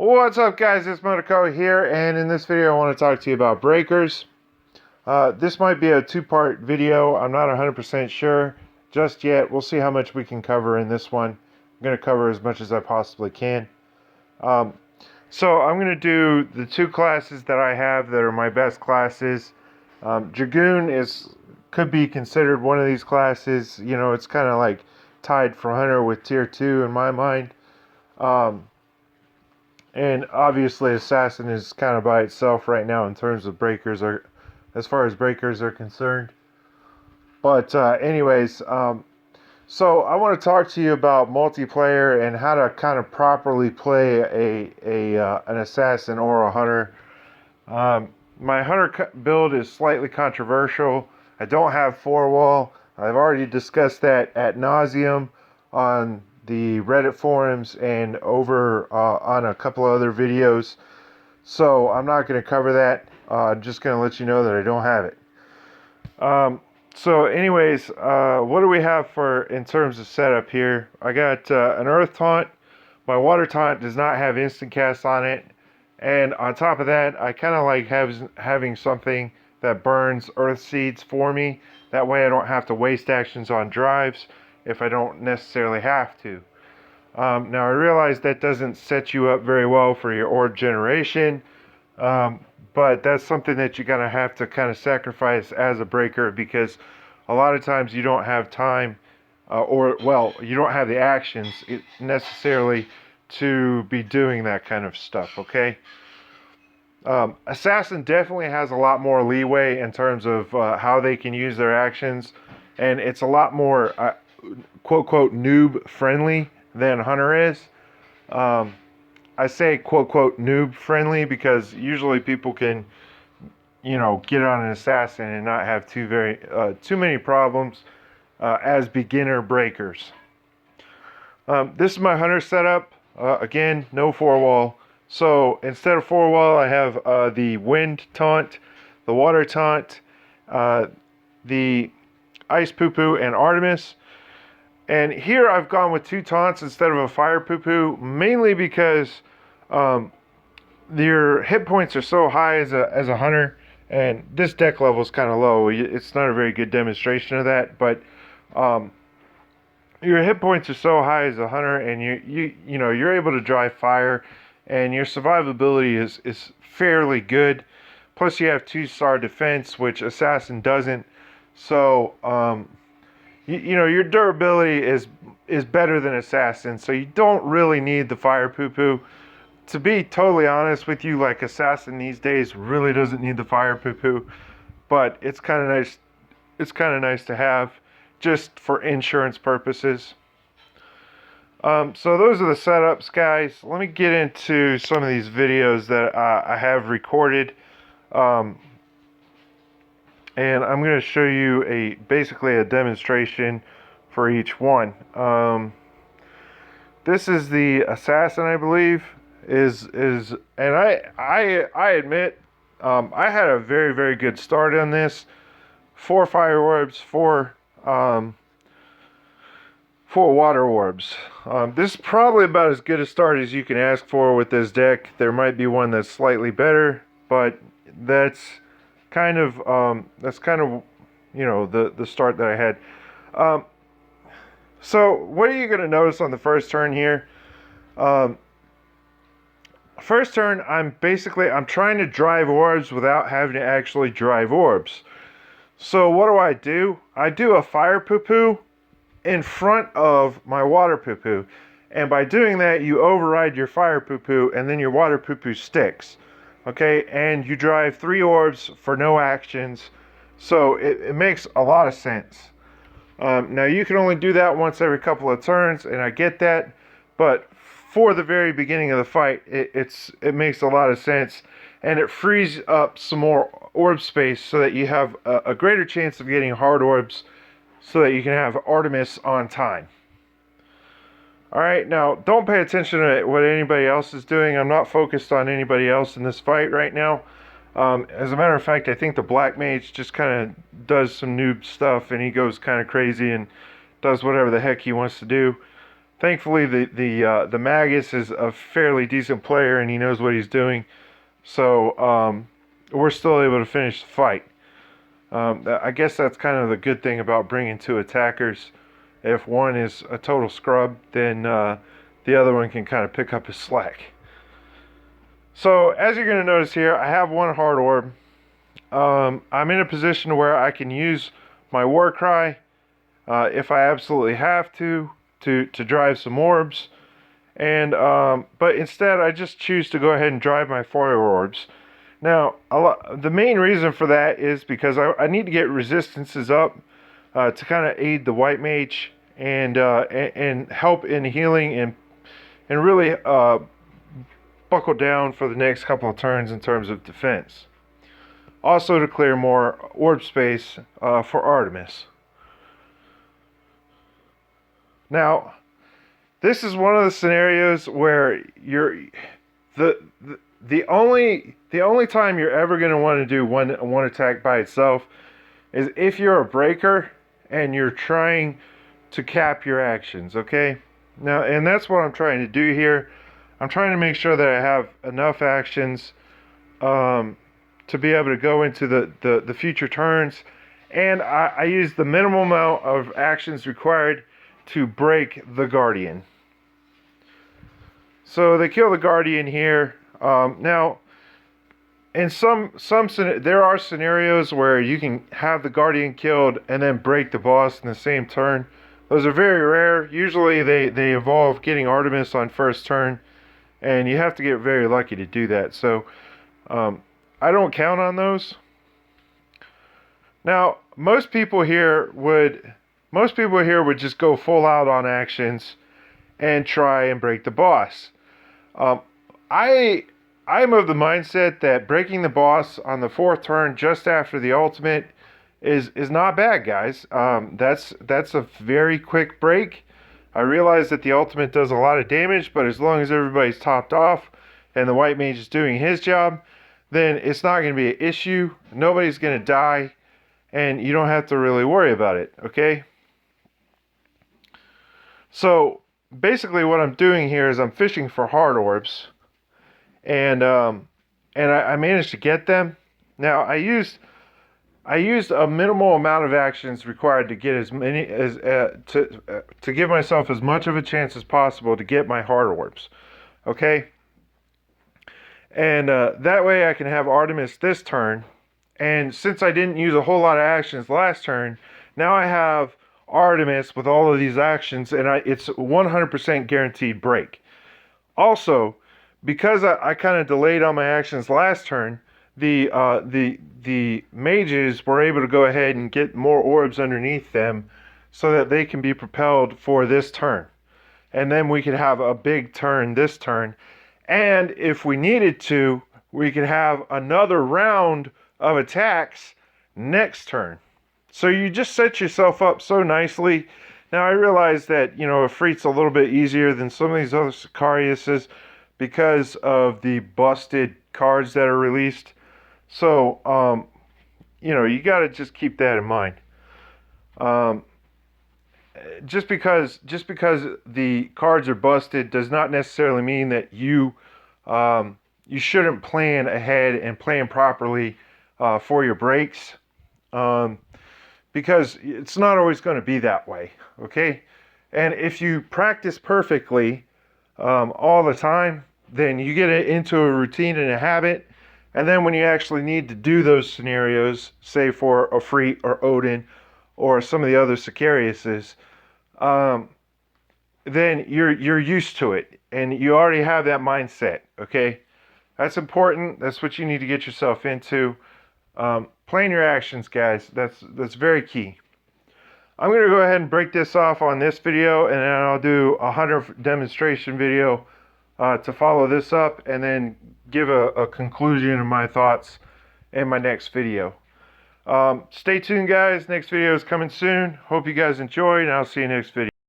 What's up, guys? It's Monaco here, and in this video I want to talk to you about breakers. This might be a two-part video. I'm not 100% sure just yet. We'll see how much we can cover in this one. I'm going to cover as much as I possibly can. So I'm going to do the two classes that I have that are my best classes. Dragoon could be considered one of these classes. You know, it's kind of like tied for Hunter with Tier 2 in my mind. And obviously Assassin is kind of by itself right now in terms of breakers, as far as breakers are concerned. But anyways, so I want to talk to you about multiplayer and how to kind of properly play an Assassin or a Hunter. My Hunter build is slightly controversial. I don't have 4-wall. I've already discussed that ad nauseum on the Reddit forums and over on a couple of other videos. So I'm not going to cover that. I'm just going to let you know that I don't have it. So anyways, what do we have in terms of setup here? I got an Earth Taunt. My Water Taunt does not have instant cast on it. And on top of that, I kind of like having something that burns Earth Seeds for me. That way I don't have to waste actions on drives if I don't necessarily have to. Now I realize that doesn't set you up very well for your orb generation, but that's something that you're going to have to kind of sacrifice as a breaker, because a lot of times you don't have time, you don't have the actions necessarily to be doing that kind of stuff, okay? Assassin definitely has a lot more leeway in terms of how they can use their actions, and it's a lot more quote-quote noob-friendly than Hunter is. I say quote-quote noob-friendly because usually people can, you know, get on an Assassin and not have too many problems as beginner breakers. This is my Hunter setup. Again, no 4-wall. So instead of 4-wall, I have the Wind Taunt, the Water Taunt, the Ice Poo-Poo, and Artemis. And here I've gone with 2 taunts instead of a Fire Poo-Poo, mainly because your hit points are so high as a Hunter, and this deck level is kind of low. It's not a very good demonstration of that, but your hit points are so high as a Hunter, and you know you're able to drive fire, and your survivability is fairly good. Plus you have 2-star defense, which Assassin doesn't. So you know, your durability is better than Assassin, so you don't really need the Fire Poo-Poo. To be totally honest with you, like, Assassin these days really doesn't need the Fire Poo-Poo, but it's kind of nice. It's kind of nice to have just for insurance purposes. So those are the setups, guys. Let me get into some of these videos that I have recorded. And I'm going to show you basically a demonstration for each one. This is the Assassin, I believe, and I admit, I had a very, very good start on this. 4 fire orbs, 4 water orbs. This is probably about as good a start as you can ask for with this deck. There might be one that's slightly better, but that's kind of you know, the start that I had. So what are you going to notice on the first turn here? First turn, I'm trying to drive orbs without having to actually drive orbs. So what do? I do a Fire Poo-Poo in front of my Water Poo-Poo, and by doing that you override your Fire Poo-Poo, and then your Water Poo-Poo sticks. Okay, and you drive 3 orbs for no actions, so it makes a lot of sense. Now you can only do that once every couple of turns, and I get that, but for the very beginning of the fight, it makes a lot of sense, and it frees up some more orb space so that you have a greater chance of getting hard orbs, so that you can have Artemis on time. Alright, now don't pay attention to what anybody else is doing. I'm not focused on anybody else in this fight right now. As a matter of fact, I think the Black Mage just kind of does some noob stuff, and he goes kind of crazy and does whatever the heck he wants to do. Thankfully, the Magus is a fairly decent player and he knows what he's doing, so we're still able to finish the fight. I guess that's kind of the good thing about bringing two attackers. If one is a total scrub, then the other one can kind of pick up his slack. So as you're going to notice here, I have one hard orb. I'm in a position where I can use my war cry if I absolutely have to drive some orbs. And but instead I just choose to go ahead and drive my fire orbs. Now the main reason for that is because I need to get resistances up to kind of aid the white mage and help in healing and really buckle down for the next couple of turns in terms of defense. Also to clear more orb space for Artemis. Now, this is one of the scenarios where the only time you're ever going to want to do one attack by itself is if you're a breaker and you're trying to cap your actions, okay? Now, and that's what I'm trying to do here. I'm trying to make sure that I have enough actions to be able to go into the future turns, and I use the minimal amount of actions required to break the Guardian. So they kill the Guardian here. Now, in there are scenarios where you can have the Guardian killed and then break the boss in the same turn. Those are very rare. Usually they involve getting Artemis on first turn, and you have to get very lucky to do that. So I don't count on those. Now, most people here would just go full out on actions and try and break the boss. I'm of the mindset that breaking the boss on the 4th turn just after the ultimate is not bad, guys. That's a very quick break. I realize that the ultimate does a lot of damage, but as long as everybody's topped off and the white mage is doing his job, then it's not going to be an issue. Nobody's going to die, and you don't have to really worry about it, okay? So basically what I'm doing here is I'm fishing for hard orbs, and I managed to get them. Now I used a minimal amount of actions required to get as many as to give myself as much of a chance as possible to get my hard orbs, okay? And that way I can have Artemis this turn, and since I didn't use a whole lot of actions last turn, now I have Artemis with all of these actions, and it's 100% guaranteed break. Also, because I kind of delayed on my actions last turn, the mages were able to go ahead and get more orbs underneath them so that they can be propelled for this turn. And then we could have a big turn this turn. And if we needed to, we could have another round of attacks next turn. So you just set yourself up so nicely. Now I realize that, Ifrit's a little bit easier than some of these other Sicariuses because of the busted cards that are released. So, you got to just keep that in mind. Just because the cards are busted does not necessarily mean that you shouldn't plan ahead and plan properly for your breaks. Because it's not always going to be that way, okay? And if you practice perfectly all the time, then you get it into a routine and a habit, and then when you actually need to do those scenarios, say for Ifrit or Odin or some of the other Sicariuses, then you're used to it, and you already have that mindset, okay? That's important. That's what you need to get yourself into. Plan your actions, guys. That's very key. I'm going to go ahead and break this off on this video, and then I'll do a hunter demonstration video to follow this up, and then give a conclusion of my thoughts in my next video. Stay tuned, guys. Next video is coming soon. Hope you guys enjoy, and I'll see you next video.